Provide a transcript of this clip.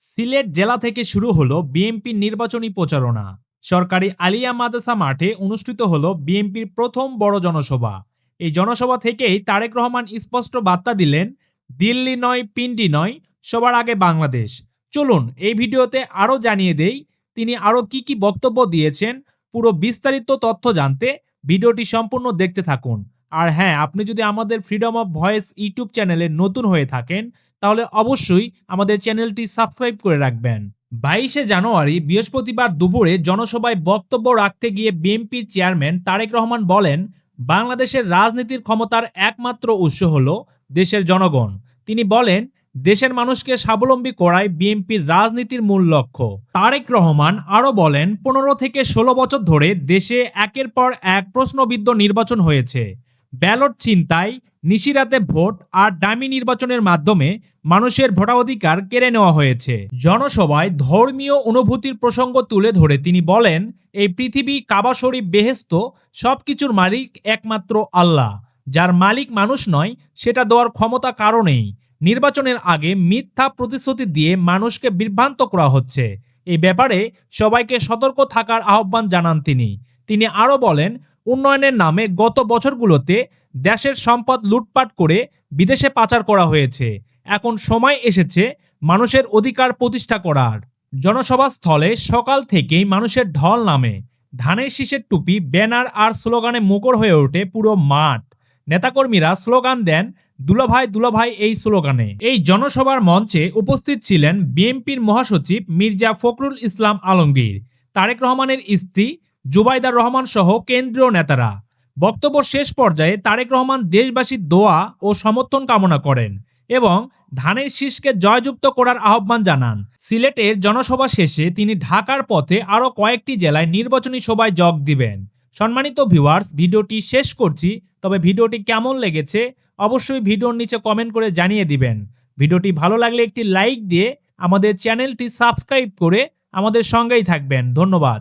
সিলেট জেলা থেকে শুরু হলো বিএনপির নির্বাচনী প্রচারণা। সরকারি আলিয়া মাদ্রাসা মাঠে অনুষ্ঠিত হলো বিএনপির প্রথম বড় জনসভা। এই জনসভা থেকেই তারেক রহমান স্পষ্ট বার্তা দিলেন, দিল্লি নয়, পিন্ডি নয়, সবার আগে বাংলাদেশ। চলুন এই ভিডিওতে আরও জানিয়ে দেই তিনি আরও কি বক্তব্য দিয়েছেন। পুরো বিস্তারিত তথ্য জানতে ভিডিওটি সম্পূর্ণ দেখতে থাকুন। আর হ্যাঁ, আপনি যদি আমাদের ফ্রিডম অফ ভয়েস ইউটিউব চ্যানেলে নতুন হয়ে থাকেন তাহলে অবশ্যই আমাদের চ্যানেলটি সাবস্ক্রাইব করে রাখবেন। 22শে জানুয়ারি বৃহস্পতিবার দুপুরে জনসভায় বক্তব্য রাখতে গিয়ে বিএনপি চেয়ারম্যান তারেক রহমান বলেন, বাংলাদেশের রাজনীতির ক্ষমতার একমাত্র উৎস হল দেশের জনগণ। তিনি বলেন, দেশের মানুষকে স্বাবলম্বী করাই বিএনপির রাজনীতির মূল লক্ষ্য। তারেক রহমান আরও বলেন, 15 থেকে 16 বছর ধরে দেশে একের পর এক প্রশ্নবিদ্ধ নির্বাচন হয়েছে। ব্যালট ছিনতাই, নিশিরাতে ভোট আর ডামি নির্বাচনের মাধ্যমে মানুষের ভোটাধিকার কেড়ে নেওয়া হয়েছে। জনসভায় ধর্মীয় অনুভূতির প্রসঙ্গ তুলে ধরে তিনি বলেন, এই পৃথিবী, কাবা শরীফ, বেহেশত সবকিছুর মালিক একমাত্র আল্লাহ। যার মালিক মানুষ নয়, সেটা দেওয়ার ক্ষমতা কারো নেই। নির্বাচনের আগে মিথ্যা প্রতিশ্রুতি দিয়ে মানুষকে বিভ্রান্ত করা হচ্ছে। এই ব্যাপারে সবাইকে সতর্ক থাকার আহ্বান জানান তিনি। তিনি আরও বলেন, উন্নয়নের নামে গত বছরগুলোতে দেশের সম্পদ লুটপাট করে বিদেশে পাচার করা হয়েছে। এখন সময় এসেছে মানুষের অধিকার প্রতিষ্ঠা করার। জনসভা স্থলে সকাল থেকেই মানুষের ঢল নামে। ধানের শীষের টুপি, ব্যানার আর স্লোগানে মুখর হয়ে ওঠে পুরো মাঠ। নেতাকর্মীরা স্লোগান দেন, দুলাভাই দুলাভাই এই স্লোগানে। এই জনসভার মঞ্চে উপস্থিত ছিলেন বিএনপির মহাসচিব মির্জা ফখরুল ইসলাম আলমগীর, তারেক রহমানের স্ত্রী জুবাইদার রহমান সহ কেন্দ্রীয় নেতারা। বক্তব্য শেষ পর্যায়ে তারেক রহমান দেশবাসীর দোয়া ও সমর্থন কামনা করেন এবং ধানের শীষকে জয়যুক্ত করার আহ্বান জানান। সিলেটের জনসভা শেষে তিনি ঢাকার পথে আরও কয়েকটি জেলায় নির্বাচনী সভায় যোগ দিবেন। সম্মানিত ভিউয়ার্স, ভিডিওটি শেষ করছি, তবে ভিডিওটি কেমন লেগেছে অবশ্যই ভিডিওর নিচে কমেন্ট করে জানিয়ে দিবেন। ভিডিওটি ভালো লাগলে একটি লাইক দিয়ে আমাদের চ্যানেলটি সাবস্ক্রাইব করে আমাদের সঙ্গেই থাকবেন। ধন্যবাদ।